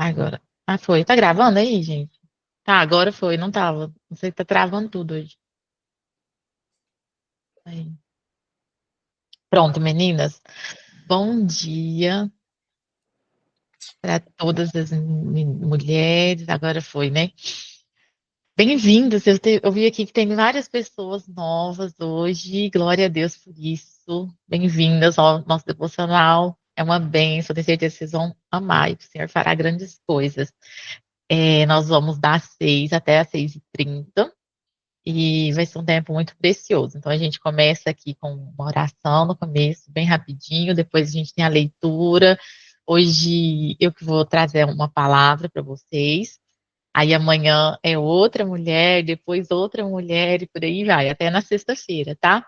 Agora. Ah, foi. Tá gravando aí, gente? Tá, agora foi. Não tava. Não sei, tá travando tudo hoje. Aí. Pronto, meninas. Bom dia para todas as mulheres. Agora foi, né? Bem-vindas. Eu vi aqui que tem várias pessoas novas hoje. Glória a Deus por isso. Bem-vindas ao nosso devocional. É uma bênção. Tenho certeza que vocês vão amar e que o Senhor fará grandes coisas. Nós vamos das 6 até as 6h30. E vai ser um tempo muito precioso. Então, a gente começa aqui com uma oração no começo, bem rapidinho, depois a gente tem a leitura. Hoje eu que vou trazer uma palavra para vocês. Aí amanhã é outra mulher, depois outra mulher e por aí vai, até na sexta-feira, tá?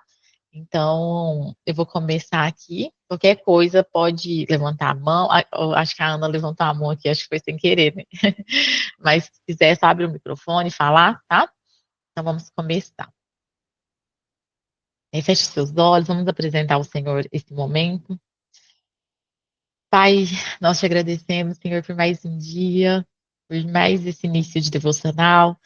Então, eu vou começar aqui. Qualquer coisa pode levantar a mão. Eu acho que a Ana levantou a mão aqui, acho que foi sem querer, né? Mas se quiser, só abre o microfone e falar, tá? Então vamos começar. Feche seus olhos, vamos apresentar ao Senhor esse momento. Pai, nós te agradecemos, Senhor, por mais um dia, por mais esse início de devocional.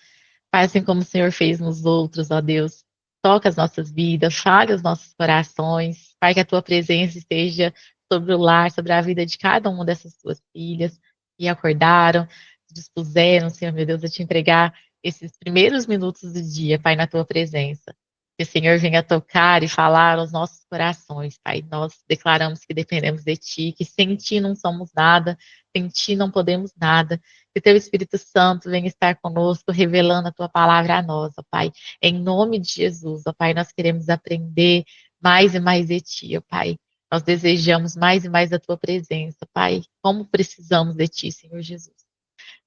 Pai, assim como o Senhor fez nos outros, ó Deus, toca as nossas vidas, fale os nossos corações. Pai, que a tua presença esteja sobre o lar, sobre a vida de cada uma dessas tuas filhas que acordaram, se dispuseram, Senhor, meu Deus, a te entregar esses primeiros minutos do dia, Pai, na tua presença. Que o Senhor venha tocar e falar aos nossos corações, Pai. Nós declaramos que dependemos de Ti, que sem Ti não somos nada, sem Ti não podemos nada. Que Teu Espírito Santo venha estar conosco, revelando a Tua palavra a nós, ó Pai. Em nome de Jesus, ó Pai, nós queremos aprender mais e mais de Ti, ó Pai. Nós desejamos mais e mais da Tua presença, Pai. Como precisamos de Ti, Senhor Jesus.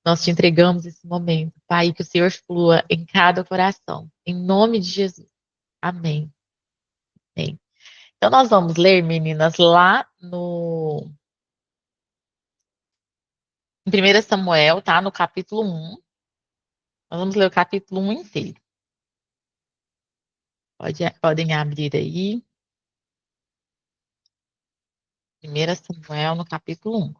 Nós te entregamos esse momento, Pai, que o Senhor flua em cada coração. Em nome de Jesus. Amém. Amém. Então, nós vamos ler, meninas, lá no em 1 Samuel, tá? No capítulo 1. Nós vamos ler o capítulo 1 inteiro. Podem abrir aí. 1 Samuel, no capítulo 1.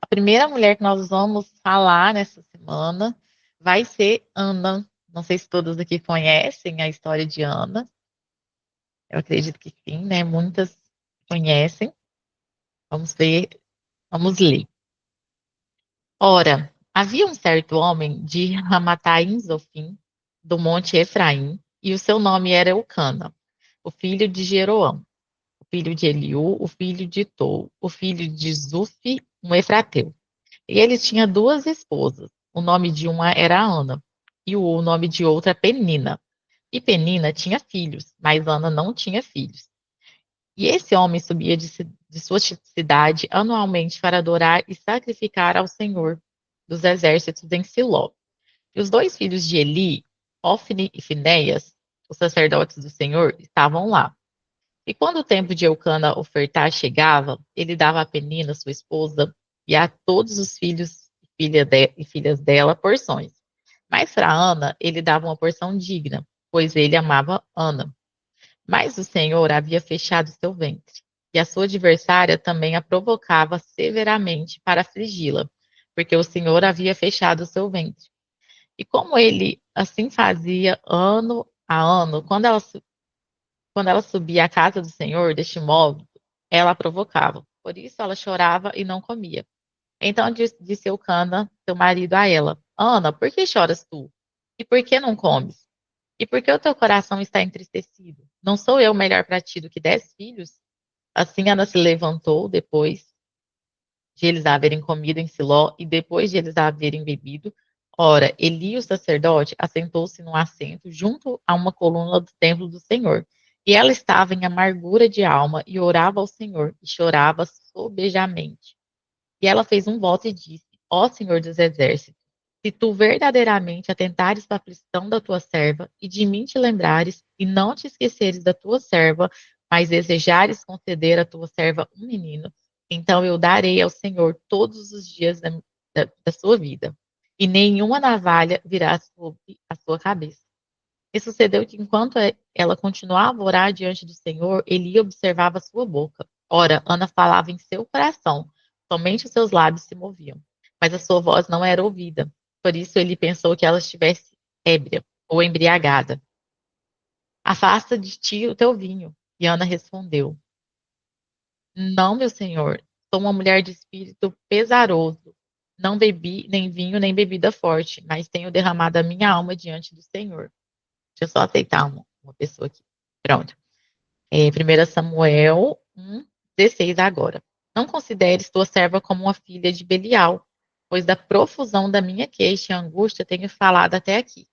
A primeira mulher que nós vamos falar nessa semana vai ser Ana. Não sei se todos aqui conhecem a história de Ana. Eu acredito que sim, né? Muitas conhecem. Vamos ver, vamos ler. Ora, havia um certo homem de Ramataim Zofim, do monte Efraim, e o seu nome era Eucana, o filho de Jeroão, o filho de Eliú, o filho de Tou, o filho de Zufi, um efrateu. E ele tinha duas esposas. O nome de uma era Ana, e o nome de outra Penina. E Penina tinha filhos, mas Ana não tinha filhos. E esse homem subia de sua cidade anualmente para adorar e sacrificar ao Senhor dos exércitos em Siló. E os dois filhos de Eli, Ofni e Finéias, os sacerdotes do Senhor, estavam lá. E quando o tempo de Eucana ofertar chegava, ele dava a Penina, sua esposa, e a todos os filhos e filhas dela porções. Mas para Ana, ele dava uma porção digna, pois ele amava Ana. Mas o Senhor havia fechado seu ventre, e a sua adversária também a provocava severamente para afligi-la, porque o Senhor havia fechado seu ventre. E como ele assim fazia ano a ano, quando ela subia à casa do Senhor, deste modo, ela a provocava. Por isso ela chorava e não comia. Então disse Eucana, seu marido, a ela: Ana, por que choras tu? E por que não comes? E por que o teu coração está entristecido? Não sou eu melhor para ti do que 10 filhos? Assim Ana se levantou depois de eles haverem comido em Siló e depois de eles haverem bebido. Ora, Eli, o sacerdote, assentou-se num assento junto a uma coluna do templo do Senhor. E ela estava em amargura de alma e orava ao Senhor e chorava sobejamente. E ela fez um voto e disse: Ó Senhor dos exércitos, se tu verdadeiramente atentares para a aflição da tua serva e de mim te lembrares e não te esqueceres da tua serva, mas desejares conceder à tua serva um menino, então eu darei ao Senhor todos os dias da sua vida, e nenhuma navalha virá sobre a sua cabeça. E sucedeu que, enquanto ela continuava a orar diante do Senhor, Eli observava sua boca. Ora, Ana falava em seu coração, somente os seus lábios se moviam. mas a sua voz não era ouvida. Por isso ele pensou que ela estivesse ébria ou embriagada. Afasta de ti o teu vinho. E Ana respondeu: Não, meu senhor, sou uma mulher de espírito pesaroso. Não bebi nem vinho nem bebida forte, mas tenho derramado a minha alma diante do Senhor. Deixa eu só aceitar uma pessoa aqui. Pronto. 1 Samuel 1:16 agora. Não consideres tua serva como uma filha de Belial, pois da profusão da minha queixa e angústia tenho falado até aqui.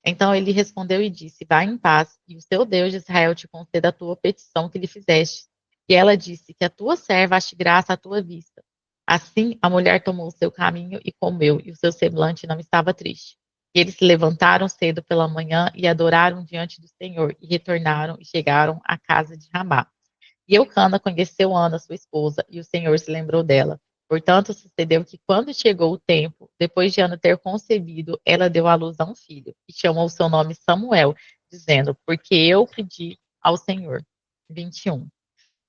Então ele respondeu e disse: Vá em paz, e o seu Deus de Israel te conceda a tua petição que lhe fizeste. E ela disse: Que a tua serva ache graça à tua vista. Assim a mulher tomou o seu caminho e comeu, e o seu semblante não estava triste. E eles se levantaram cedo pela manhã e adoraram diante do Senhor, e retornaram e chegaram à casa de Ramá. E Eucana conheceu Ana, sua esposa, e o Senhor se lembrou dela. Portanto, sucedeu que quando chegou o tempo, depois de Ana ter concebido, ela deu à luz a um filho, e chamou o seu nome Samuel, dizendo, porque eu pedi ao Senhor. 21.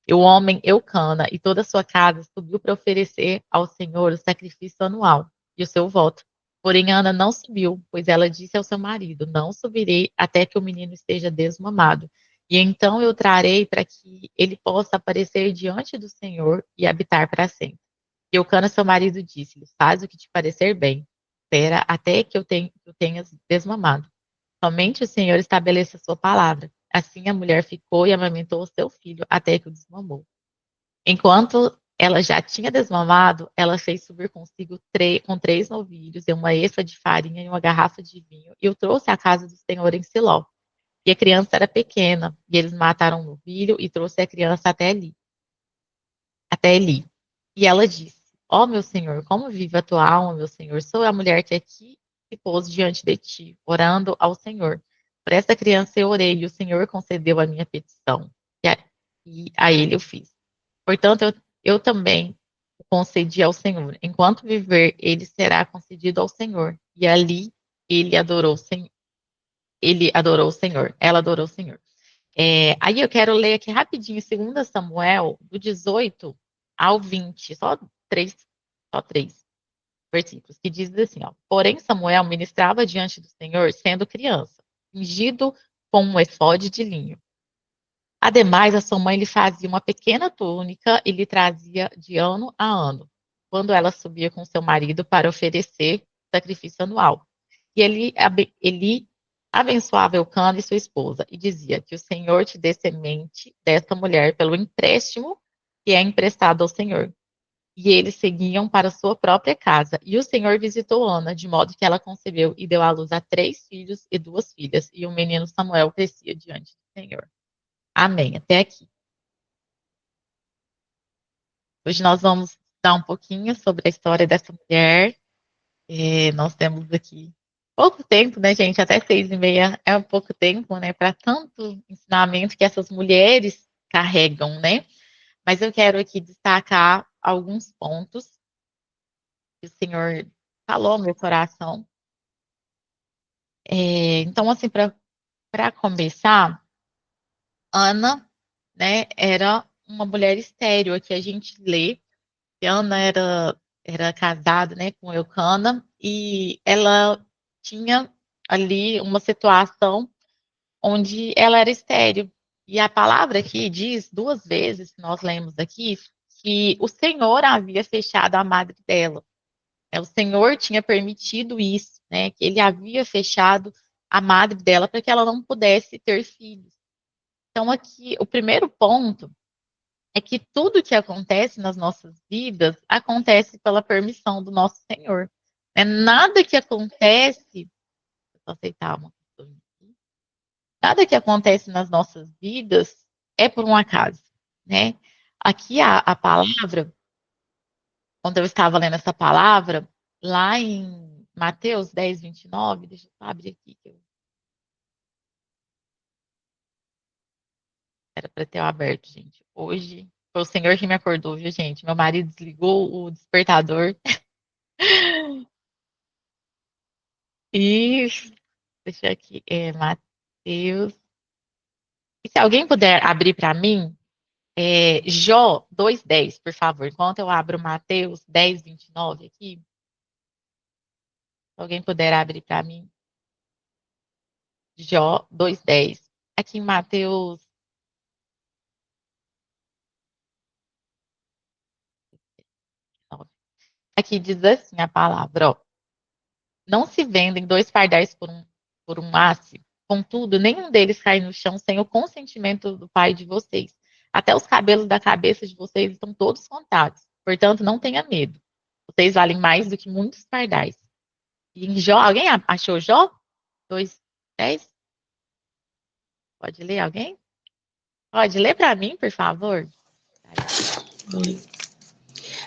E o homem Eucana e toda a sua casa subiu para oferecer ao Senhor o sacrifício anual e o seu voto. Porém, Ana não subiu, pois ela disse ao seu marido: Não subirei até que o menino esteja desmamado. E então eu trarei para que ele possa aparecer diante do Senhor e habitar para sempre. E Eucana, seu marido, disse-lhe: Faz o que te parecer bem. Espera até que eu tenhas desmamado. Somente o Senhor estabeleça a sua palavra. Assim a mulher ficou e amamentou o seu filho até que o desmamou. Enquanto ela já tinha desmamado, ela fez subir consigo com 3 novilhos e uma efa de farinha e uma garrafa de vinho e o trouxe à casa do Senhor em Siló. E a criança era pequena, e eles mataram o novilho e trouxe a criança até Eli. E ela disse: Ó meu senhor, como vive a tua alma, meu senhor? Sou a mulher que aqui se pôs diante de ti, orando ao Senhor. Por essa criança eu orei, e o Senhor concedeu a minha petição. E a ele eu fiz. Portanto, eu também o concedi ao Senhor. Enquanto viver, ele será concedido ao Senhor. E ali ele adorou o Senhor. Ele adorou o Senhor. Ela adorou o Senhor. Aí eu quero ler aqui rapidinho 2 Samuel, do 18 ao 20, só três versículos, que diz assim, ó. Porém, Samuel ministrava diante do Senhor sendo criança, ungido com um efode de linho. Ademais, a sua mãe lhe fazia uma pequena túnica e lhe trazia de ano a ano, quando ela subia com seu marido para oferecer sacrifício anual. E ele abençoava Eucana e sua esposa e dizia que o Senhor te dê semente desta mulher pelo empréstimo que é emprestado ao Senhor. E eles seguiam para sua própria casa. E o Senhor visitou Ana, de modo que ela concebeu e deu à luz a 3 filhos e 2 filhas. E o menino Samuel crescia diante do Senhor. Amém. Até aqui. Hoje nós vamos dar um pouquinho sobre a história dessa mulher. Nós temos aqui pouco tempo, né, gente? Até 6h30 é um pouco tempo, né, para tanto ensinamento que essas mulheres carregam, né? Mas eu quero aqui destacar alguns pontos que o Senhor falou no meu coração. Então, assim, para começar, Ana, né, era uma mulher estéril. Aqui a gente lê que Ana era casada, né, com Eucana, e ela tinha ali uma situação onde ela era estéril. E a palavra aqui diz 2 vezes, nós lemos aqui, que o Senhor havia fechado a madre dela. O Senhor tinha permitido isso, né, que ele havia fechado a madre dela para que ela não pudesse ter filhos. Então, aqui, o primeiro ponto é que tudo que acontece nas nossas vidas acontece pela permissão do nosso Senhor. Nada que acontece, deixa eu só aceitar uma coisa aqui. Nada que acontece nas nossas vidas é por um acaso, né? Aqui a palavra, quando eu estava lendo essa palavra, lá em Mateus 10:29, deixa eu só abrir aqui, que eu era para ter aberto, gente. Hoje foi o Senhor que me acordou, viu, gente? Meu marido desligou o despertador. E deixa aqui, Mateus. E se alguém puder abrir para mim, Jó 2:10, por favor, enquanto eu abro Mateus 10:29 aqui. Se alguém puder abrir para mim, Jó 2:10. Aqui em Mateus 9. Aqui diz assim a palavra, ó. Não se vendem 2 pardais por um asse. Contudo, nenhum deles cai no chão sem o consentimento do Pai de vocês. Até os cabelos da cabeça de vocês estão todos contados. Portanto, não tenha medo. Vocês valem mais do que muitos pardais. E em Jó, alguém achou Jó? 2:10? Pode ler alguém? Pode ler para mim, por favor?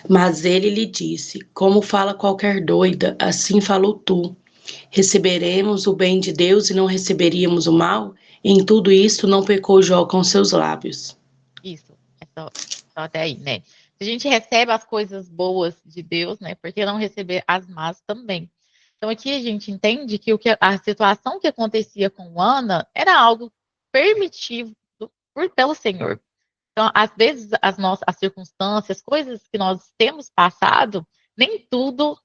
Mas ele lhe disse: Como fala qualquer doida, assim falou tu. Receberemos o bem de Deus e não receberíamos o mal? Em tudo isto não pecou Jó com seus lábios. Isso, é só até aí, né? Se a gente recebe as coisas boas de Deus, né? Por que não receber as más também? Então aqui a gente entende que a situação que acontecia com Ana era algo permitido pelo Senhor. Então, às vezes, as circunstâncias, coisas que nós temos passado, nem tudo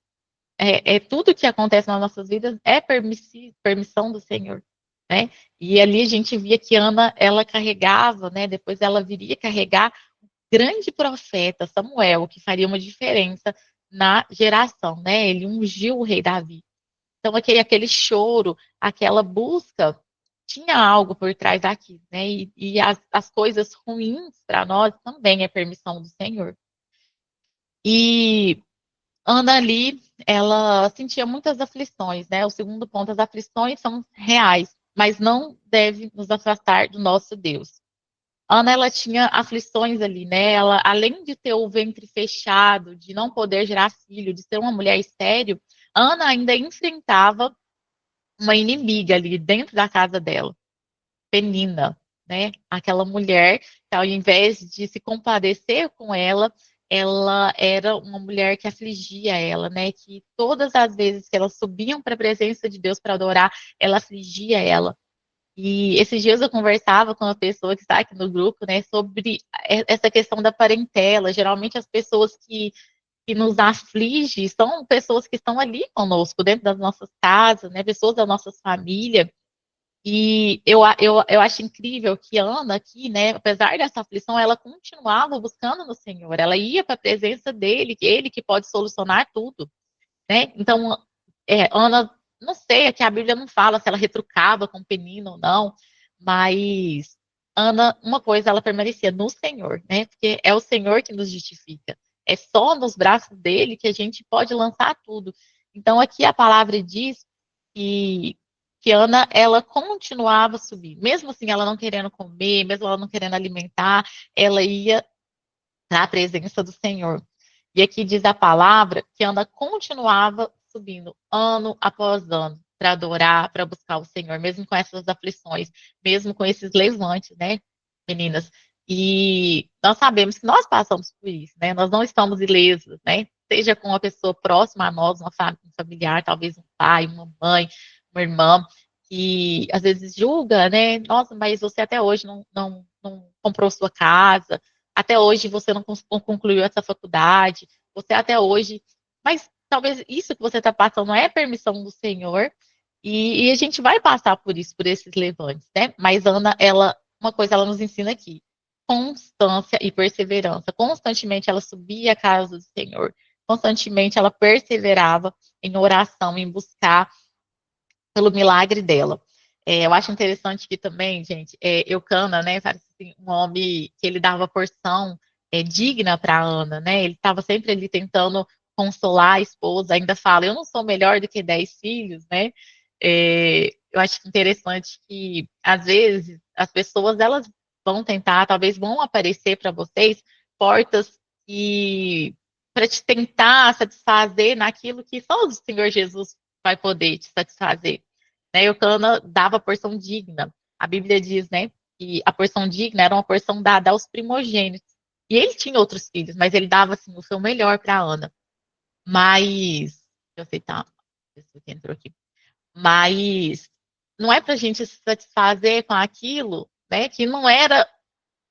tudo que acontece nas nossas vidas é permissão do Senhor, né? E ali a gente via que Ana, ela carregava, né? Depois ela viria carregar o grande profeta Samuel, que faria uma diferença na geração, né? Ele ungiu o rei Davi. Então, aquele choro, aquela busca, tinha algo por trás daquilo, né? E as coisas ruins para nós também é permissão do Senhor. E Ana ali, ela sentia muitas aflições, né? O segundo ponto, as aflições são reais, mas não deve nos afastar do nosso Deus. Ana, ela tinha aflições ali, né? Ela, além de ter o ventre fechado, de não poder gerar filho, de ser uma mulher estéril, Ana ainda enfrentava uma inimiga ali dentro da casa dela, Penina, né? Aquela mulher que, ao invés de se compadecer com ela, ela era uma mulher que afligia ela, né? Que todas as vezes que elas subiam para a presença de Deus para adorar, ela afligia ela. E esses dias eu conversava com uma pessoa que está aqui no grupo, né, sobre essa questão da parentela. Geralmente as pessoas que nos afligem são pessoas que estão ali conosco, dentro das nossas casas, né, pessoas da nossa família. E eu acho incrível que a Ana aqui, né, apesar dessa aflição, ela continuava buscando no Senhor, ela ia para a presença dele, ele que pode solucionar tudo, né? Então, Ana, não sei, aqui a Bíblia não fala se ela retrucava com Penina ou não, mas Ana, uma coisa, ela permanecia no Senhor, né? Porque é o Senhor que nos justifica. É só nos braços dele que a gente pode lançar tudo. Então, aqui a palavra diz que, que Ana, ela continuava subindo. Mesmo assim, ela não querendo comer, mesmo ela não querendo alimentar, ela ia na presença do Senhor. E aqui diz a palavra que Ana continuava subindo ano após ano para adorar, para buscar o Senhor, mesmo com essas aflições, mesmo com esses levantes, né, meninas? E nós sabemos que nós passamos por isso, né? Nós não estamos ilesos, né? Seja com uma pessoa próxima a nós, um familiar, talvez um pai, uma mãe, uma irmã, que às vezes julga, né? Nossa, mas você até hoje não comprou sua casa, até hoje você não concluiu essa faculdade, você até hoje. Mas talvez isso que você está passando não é permissão do Senhor, e a gente vai passar por isso, por esses levantes, né? Mas Ana, uma coisa ela nos ensina aqui: constância e perseverança. Constantemente ela subia à casa do Senhor, constantemente ela perseverava em oração, em buscar pelo milagre dela. Eu acho interessante que também, gente, Eucana, né, parece assim, um homem que ele dava porção digna para Ana, né? Ele estava sempre ali tentando consolar a esposa, ainda fala, eu não sou melhor do que 10 filhos, né? Eu acho interessante que, às vezes, as pessoas, elas vão tentar, talvez vão aparecer para vocês portas que para te tentar satisfazer naquilo que só o Senhor Jesus vai poder te satisfazer. Né? Eucana dava porção digna. A Bíblia diz, né, que a porção digna era uma porção dada aos primogênitos. E ele tinha outros filhos, mas ele dava assim o seu melhor para Ana. Mas, eu sei, tá, pessoa que entrou aqui. Mas não é para a gente se satisfazer com aquilo, né, que não era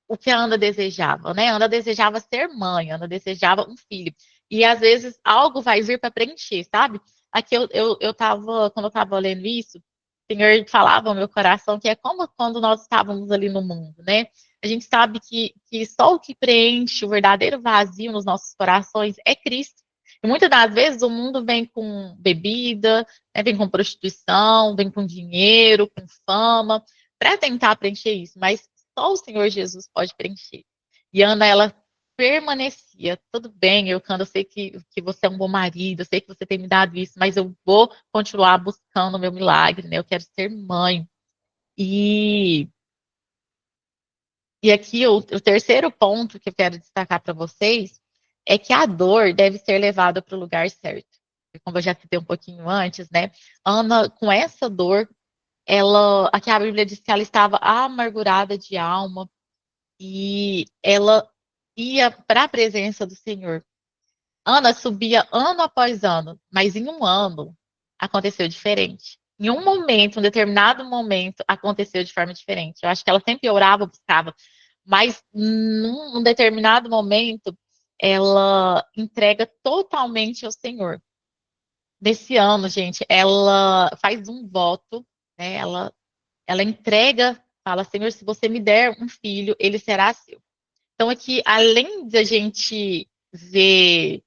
o que a Ana desejava, né? A Ana desejava ser mãe, a Ana desejava um filho. E às vezes algo vai vir para preencher, sabe? aqui quando eu estava lendo isso, o Senhor falava ao meu coração que é como quando nós estávamos ali no mundo, né? A gente sabe que só o que preenche o verdadeiro vazio nos nossos corações é Cristo. E muitas das vezes o mundo vem com bebida, né, vem com prostituição, vem com dinheiro, com fama, para tentar preencher isso, mas só o Senhor Jesus pode preencher. E Ana, ela permanecia, tudo bem, eu sei que você é um bom marido, eu sei que você tem me dado isso, mas eu vou continuar buscando o meu milagre, né? Eu quero ser mãe. E, e aqui o terceiro ponto que eu quero destacar para vocês é que a dor deve ser levada para o lugar certo. Como eu já citei um pouquinho antes, né? Ana, com essa dor, aqui a Bíblia diz que ela estava amargurada de alma e ela ia para a presença do Senhor. Ana subia ano após ano, mas em um ano aconteceu diferente. Em um momento, um determinado momento, aconteceu de forma diferente. Eu acho que ela sempre orava, buscava, mas num determinado momento, ela entrega totalmente ao Senhor. Nesse ano, gente, ela faz um voto, né? Ela entrega, fala: Senhor, se você me der um filho, ele será seu. Então, aqui, além de a gente ver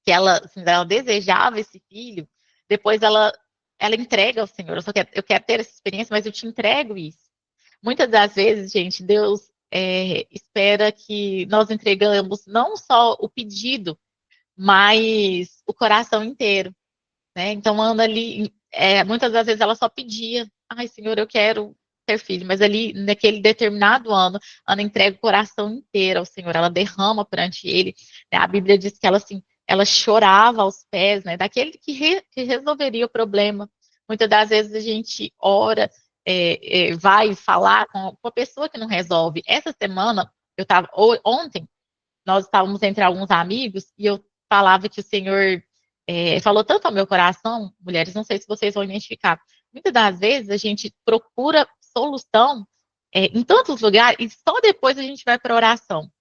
que ela, assim, ela desejava esse filho, depois ela entrega ao Senhor. Eu quero ter essa experiência, mas eu te entrego isso. Muitas das vezes, gente, Deus espera que nós entregamos não só o pedido, mas o coração inteiro, né? Então, anda ali, muitas das vezes ela só pedia: ai, Senhor, eu quero ter filho, mas ali, naquele determinado ano, Ana entrega o coração inteiro ao Senhor, ela derrama perante ele, né? A Bíblia diz que ela, assim, ela chorava aos pés, né, daquele que resolveria o problema. Muitas das vezes a gente ora, vai falar com a pessoa que não resolve. Essa semana, ontem, nós estávamos entre alguns amigos e eu falava que o Senhor falou tanto ao meu coração, mulheres, não sei se vocês vão identificar. Muitas das vezes a gente procura solução em tantos lugares e só depois a gente vai para oração.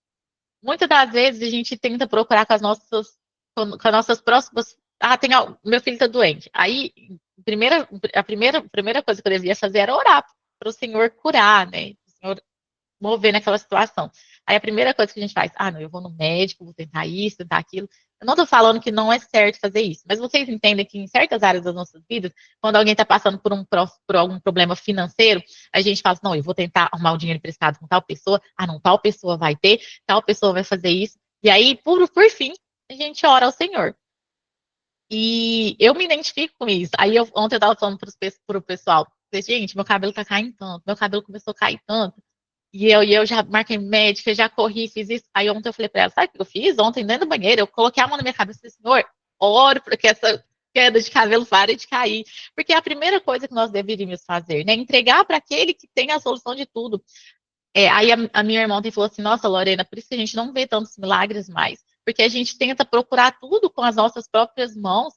Muitas das vezes a gente tenta procurar com as nossas próximas. Ah, meu filho está doente. Aí, a primeira coisa que eu devia fazer era orar para o Senhor curar, né? O Senhor mover naquela situação. Aí a primeira coisa que a gente faz: ah, não, eu vou no médico, vou tentar isso, tentar aquilo. Eu não estou falando que não é certo fazer isso, mas vocês entendem que em certas áreas das nossas vidas, quando alguém está passando por algum problema financeiro, a gente fala assim: não, eu vou tentar arrumar o dinheiro emprestado com tal pessoa, ah, não, tal pessoa vai ter, tal pessoa vai fazer isso. E aí, por fim, a gente ora ao Senhor. E eu me identifico com isso. Aí ontem eu estava falando para o pessoal: gente, meu cabelo está caindo tanto, meu cabelo começou a cair tanto. E eu já marquei médica, já corri, fiz isso. Aí ontem eu falei pra ela: sabe o que eu fiz? Ontem, dentro do banheiro, eu coloquei a mão na minha cabeça e falei: Senhor, oro para que essa queda de cabelo pare de cair. Porque é a primeira coisa que nós deveríamos fazer, né? Entregar para aquele que tem a solução de tudo. Aí a minha irmã falou assim: nossa, Lorena, por isso que a gente não vê tantos milagres mais. Porque a gente tenta procurar tudo com as nossas próprias mãos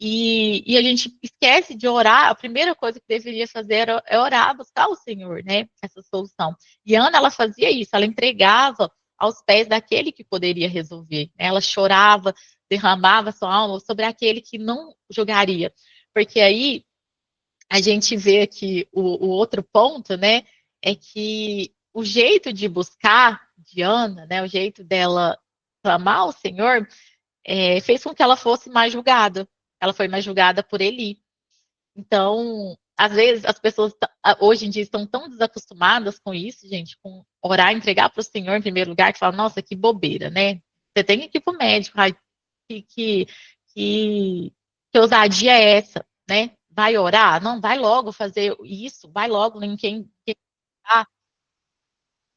e a gente esquece de orar. A primeira coisa que deveria fazer é orar, buscar o Senhor, né? Essa solução. E Ana, ela fazia isso, ela entregava aos pés daquele que poderia resolver, né? Ela chorava, derramava sua alma sobre aquele que não julgaria. Porque aí a gente vê aqui o outro ponto, né? É que o jeito de buscar de Ana, né? O jeito dela clamar ao Senhor, fez com que ela fosse mais julgada. Ela foi mais julgada por Eli. Então, às vezes, as pessoas hoje em dia estão tão desacostumadas com isso, gente, com orar, entregar para o Senhor em primeiro lugar, que falam: nossa, que bobeira, né? Você tem que ir para o médico. Ai, que, que, que, que ousadia é essa, né? Vai orar? Não, vai logo fazer isso, vai logo em quem tá.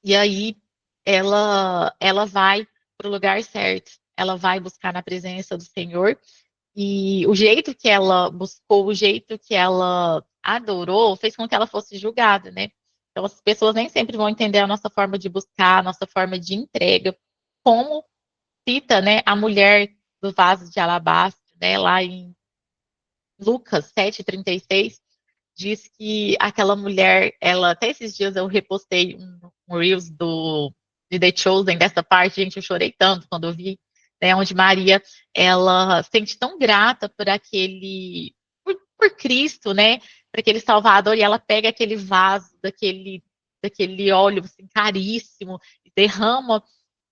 E aí ela vai para o lugar certo, ela vai buscar na presença do Senhor. E o jeito que ela buscou, o jeito que ela adorou, fez com que ela fosse julgada, né? Então, as pessoas nem sempre vão entender a nossa forma de buscar, a nossa forma de entrega, como cita, né, a mulher do vaso de alabastro, né, lá em Lucas 7:36, diz que aquela mulher, ela, até esses dias eu repostei um Reels de The Chosen, dessa parte, gente, eu chorei tanto quando eu vi, né, onde Maria, ela se sente tão grata por Cristo, né, por aquele Salvador, e ela pega aquele vaso daquele óleo assim, caríssimo e derrama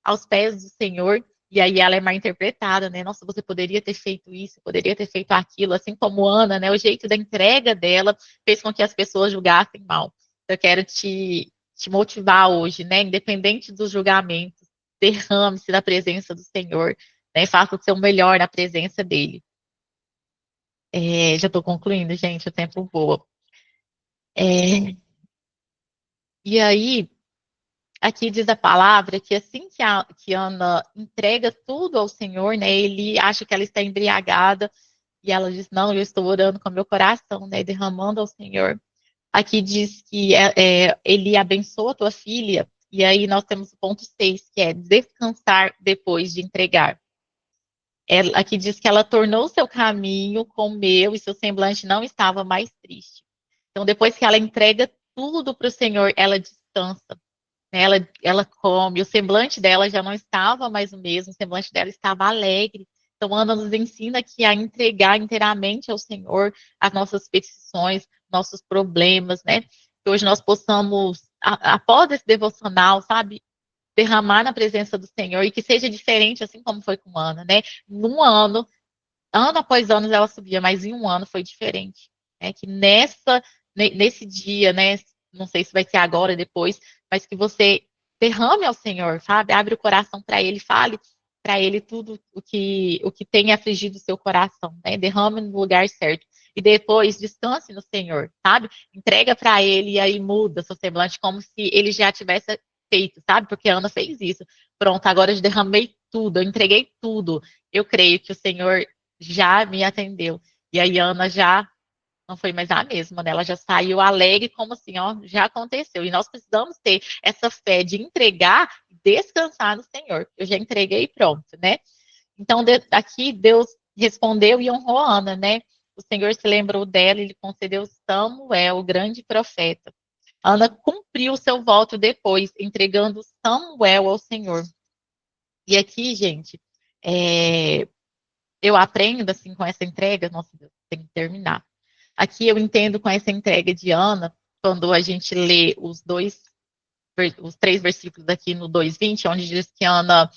aos pés do Senhor. E aí ela é mal interpretada, né? Nossa, você poderia ter feito isso, poderia ter feito aquilo, assim como Ana, né? O jeito da entrega dela fez com que as pessoas julgassem mal. Eu quero te motivar hoje, né? Independente dos julgamentos, derrame-se na presença do Senhor, né? Faça o seu melhor na presença dele. Já estou concluindo, gente, o tempo voa. E aí, aqui diz a palavra que assim que Ana entrega tudo ao Senhor, né? Ele acha que ela está embriagada e ela diz: Não, eu estou orando com o meu coração, né? Derramando ao Senhor. Aqui diz que ele abençoa a tua filha. E aí nós temos o ponto 6, que é descansar depois de entregar. Aqui diz que ela tornou seu caminho comeu e seu semblante não estava mais triste. Então, depois que ela entrega tudo para o Senhor, ela descansa, né? Ela come, o semblante dela já não estava mais o mesmo, o semblante dela estava alegre. Então, Ana nos ensina que a entregar inteiramente ao Senhor as nossas petições, nossos problemas, né? Que hoje nós possamos, após esse devocional, sabe, derramar na presença do Senhor e que seja diferente, assim como foi com Ana, né? Num ano após ano ela subia, mas em um ano foi diferente. É que nesse dia, né? Não sei se vai ser agora ou depois, mas que você derrame ao Senhor, sabe? Abre o coração para Ele, fale para Ele tudo o que tem afligido o seu coração, né? Derrame no lugar certo. E depois descanse no Senhor, sabe? Entrega para Ele e aí muda seu semblante como se Ele já tivesse feito, sabe? Porque a Ana fez isso. Pronto, agora eu derramei tudo, eu entreguei tudo. Eu creio que o Senhor já me atendeu. E aí Ana já não foi mais a mesma, né? Ela já saiu alegre, como assim, ó, já aconteceu. E nós precisamos ter essa fé de entregar e descansar no Senhor. Eu já entreguei e pronto, né? Então, aqui Deus respondeu e honrou a Ana, né? O Senhor se lembrou dela e lhe concedeu Samuel, o grande profeta. Ana cumpriu o seu voto depois, entregando Samuel ao Senhor. E aqui, gente, é, eu aprendo assim com essa entrega, nossa Deus, tem que terminar. Aqui eu entendo com essa entrega de Ana, quando a gente lê os 3 versículos aqui no 2:20, onde diz que Ana,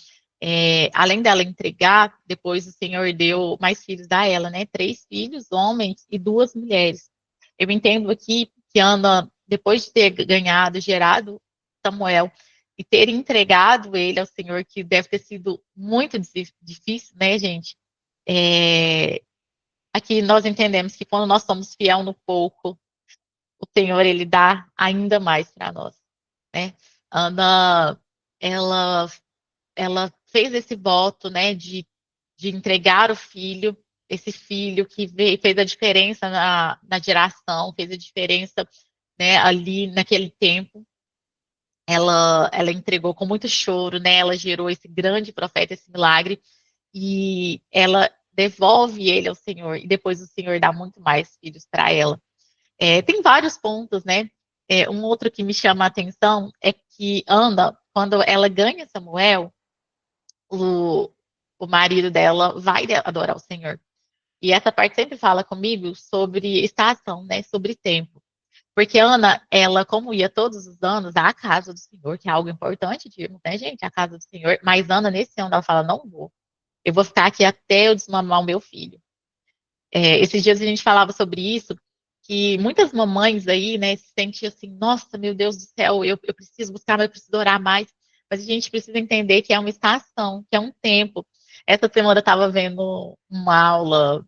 além dela entregar, depois o Senhor deu mais filhos a ela, né? 3 filhos, homens e 2 mulheres. Eu entendo aqui que Ana, depois de ter ganhado, gerado Samuel e ter entregado ele ao Senhor, que deve ter sido muito difícil, né, gente? É, aqui nós entendemos que quando nós somos fiel no pouco, o Senhor ele dá ainda mais para nós, né? Ana, ela, ela fez esse voto, né, de entregar o filho, esse filho que fez a diferença na geração, fez a diferença, né, ali naquele tempo. Ela entregou com muito choro, né? Ela gerou esse grande profeta, esse milagre, e ela devolve ele ao Senhor, e depois o Senhor dá muito mais filhos para ela. Tem vários pontos, né? Um outro que me chama a atenção é que Ana, quando ela ganha Samuel, o, o marido dela vai adorar o Senhor. E essa parte sempre fala comigo sobre estação, né? Sobre tempo. Porque Ana, ela, como ia todos os anos à casa do Senhor, que é algo importante de irmos, né, gente? A casa do Senhor. Mas Ana, nesse ano, ela fala: não vou. Eu vou ficar aqui até eu desmamar o meu filho. Esses dias a gente falava sobre isso, que muitas mamães aí, né, se sentem assim: nossa, meu Deus do céu, eu preciso buscar, mas eu preciso orar mais. Mas a gente precisa entender que é uma estação, que é um tempo. Essa semana eu estava vendo uma aula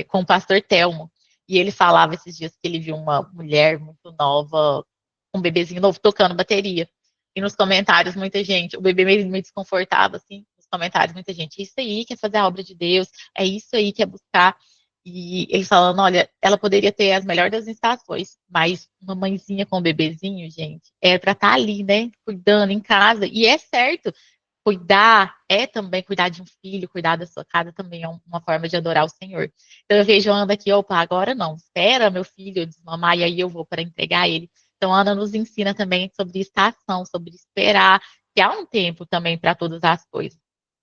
com o pastor Telmo. E ele falava esses dias que ele viu uma mulher muito nova, um bebezinho novo, tocando bateria. E nos comentários, muita gente, o bebê meio desconfortável, assim, nos comentários, muita gente, isso aí que é fazer a obra de Deus, é isso aí que é buscar. E ele falando, olha, ela poderia ter as melhores das estações, mas uma mãezinha com um bebezinho, gente, é para estar ali, né, cuidando em casa. E é certo, cuidar é também cuidar de um filho, cuidar da sua casa também é uma forma de adorar o Senhor. Então eu vejo a Ana aqui, opa, agora não, espera meu filho desmamar e aí eu vou para entregar ele. Então a Ana nos ensina também sobre estação, sobre esperar, que há um tempo também para todas as coisas.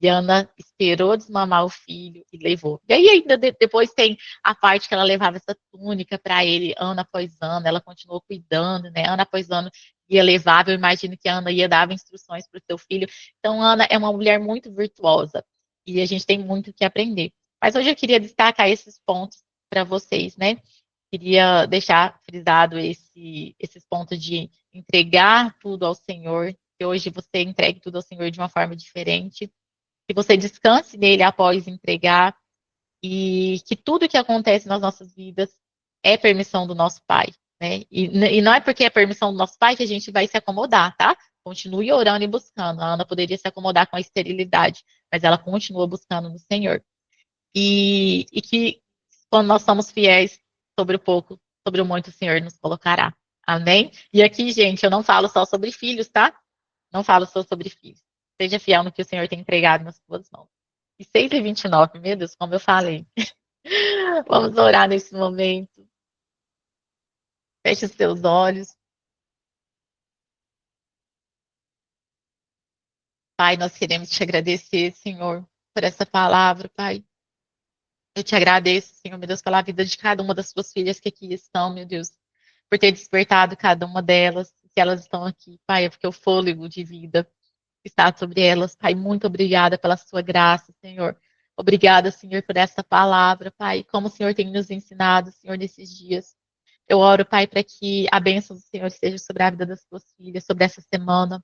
E Ana esperou desmamar o filho e levou. E aí ainda depois tem a parte que ela levava essa túnica para ele, ano após ano, ela continuou cuidando, né? Ano após ano ia levar, eu imagino que a Ana ia dar instruções para o seu filho. Então, Ana é uma mulher muito virtuosa e a gente tem muito o que aprender. Mas hoje eu queria destacar esses pontos para vocês, né? Queria deixar frisado esses pontos de entregar tudo ao Senhor, que hoje você entregue tudo ao Senhor de uma forma diferente, que você descanse nele após entregar e que tudo que acontece nas nossas vidas é permissão do nosso Pai, né? E não é porque é permissão do nosso Pai que a gente vai se acomodar, tá? Continue orando e buscando. A Ana poderia se acomodar com a esterilidade, mas ela continua buscando no Senhor. E que quando nós somos fiéis sobre o pouco, sobre o muito, o Senhor nos colocará. Amém? E aqui, gente, eu não falo só sobre filhos, tá? Não falo só sobre filhos. Seja fiel no que o Senhor tem entregado nas suas mãos. E 6h29, meu Deus, como eu falei. Vamos orar nesse momento. Feche os seus olhos. Pai, nós queremos te agradecer, Senhor, por essa palavra, Pai. Eu te agradeço, Senhor, meu Deus, pela vida de cada uma das suas filhas que aqui estão, meu Deus, por ter despertado cada uma delas, que elas estão aqui, Pai, é porque o fôlego de vida está sobre elas, Pai. Muito obrigada pela sua graça, Senhor. Obrigada, Senhor, por essa palavra, Pai, como o Senhor tem nos ensinado, Senhor, nesses dias. Eu oro, Pai, para que a bênção do Senhor esteja sobre a vida das suas filhas, sobre essa semana.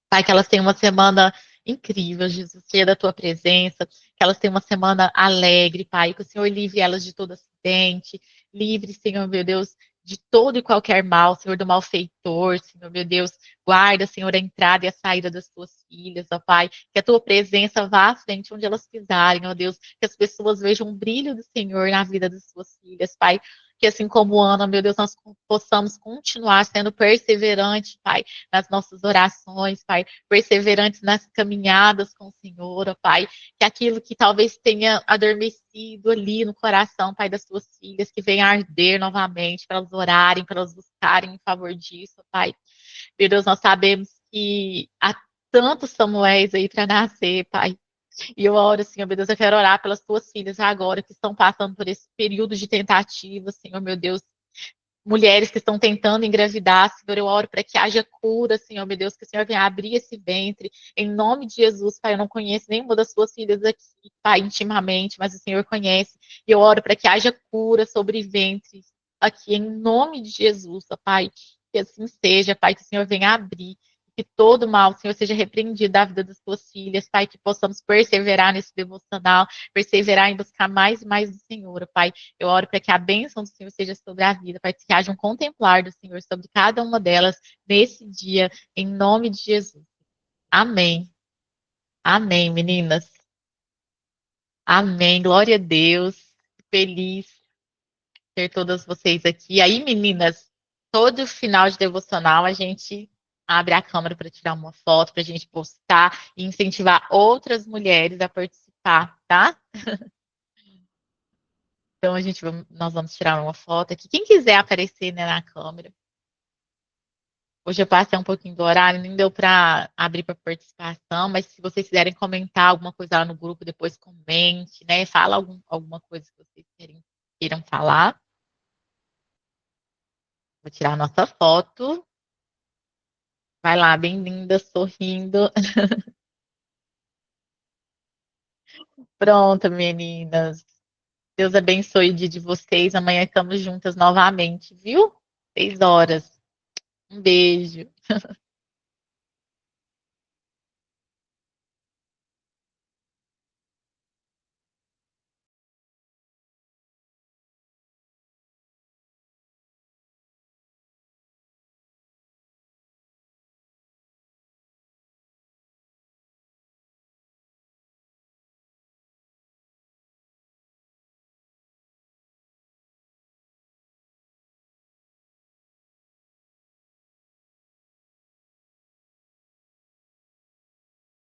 Pai, que elas tenham uma semana incrível, Jesus, cheia da tua presença, que elas tenham uma semana alegre, Pai, que o Senhor livre elas de todo acidente, livre, Senhor, meu Deus, de todo e qualquer mal, Senhor, do malfeitor, Senhor, meu Deus, guarda, Senhor, a entrada e a saída das tuas filhas, ó Pai, que a tua presença vá à frente onde elas pisarem, ó Deus, que as pessoas vejam o brilho do Senhor na vida das suas filhas, Pai, que assim como Ana, meu Deus, nós possamos continuar sendo perseverantes, Pai, nas nossas orações, Pai, perseverantes nas caminhadas com o Senhor, ó Pai, que aquilo que talvez tenha adormecido ali no coração, Pai, das suas filhas, que venha arder novamente para elas orarem, para elas buscarem em favor disso, Pai. Meu Deus, nós sabemos que há tantos Samuéis aí para nascer, Pai. E eu oro, Senhor, meu Deus, eu quero orar pelas tuas filhas agora que estão passando por esse período de tentativa, Senhor, meu Deus, mulheres que estão tentando engravidar, Senhor, eu oro para que haja cura, Senhor, meu Deus, que o Senhor venha abrir esse ventre, em nome de Jesus, Pai, eu não conheço nenhuma das suas filhas aqui, Pai, intimamente, mas o Senhor conhece, e eu oro para que haja cura sobre ventres aqui, em nome de Jesus, ó, Pai, que assim seja, Pai, que o Senhor venha abrir, que todo mal, Senhor, seja repreendido da vida das tuas filhas, Pai, que possamos perseverar nesse devocional, perseverar em buscar mais e mais do Senhor, Pai. Eu oro para que a bênção do Senhor seja sobre a vida, para que haja um contemplar do Senhor sobre cada uma delas nesse dia, em nome de Jesus. Amém. Amém, meninas. Amém. Glória a Deus. Feliz ter todas vocês aqui. Aí, meninas, todo final de devocional a gente abre a câmera para tirar uma foto, para a gente postar e incentivar outras mulheres a participar, tá? Então nós vamos tirar uma foto aqui. Quem quiser aparecer, né, na câmera. Hoje eu passei um pouquinho do horário, nem deu para abrir para participação, mas se vocês quiserem comentar alguma coisa lá no grupo, depois comente, né? Fala alguma coisa que vocês queiram falar. Vou tirar a nossa foto. Vai lá, bem linda, sorrindo. Pronto, meninas. Deus abençoe o dia de vocês. Amanhã estamos juntas novamente, viu? 6 horas. Um beijo.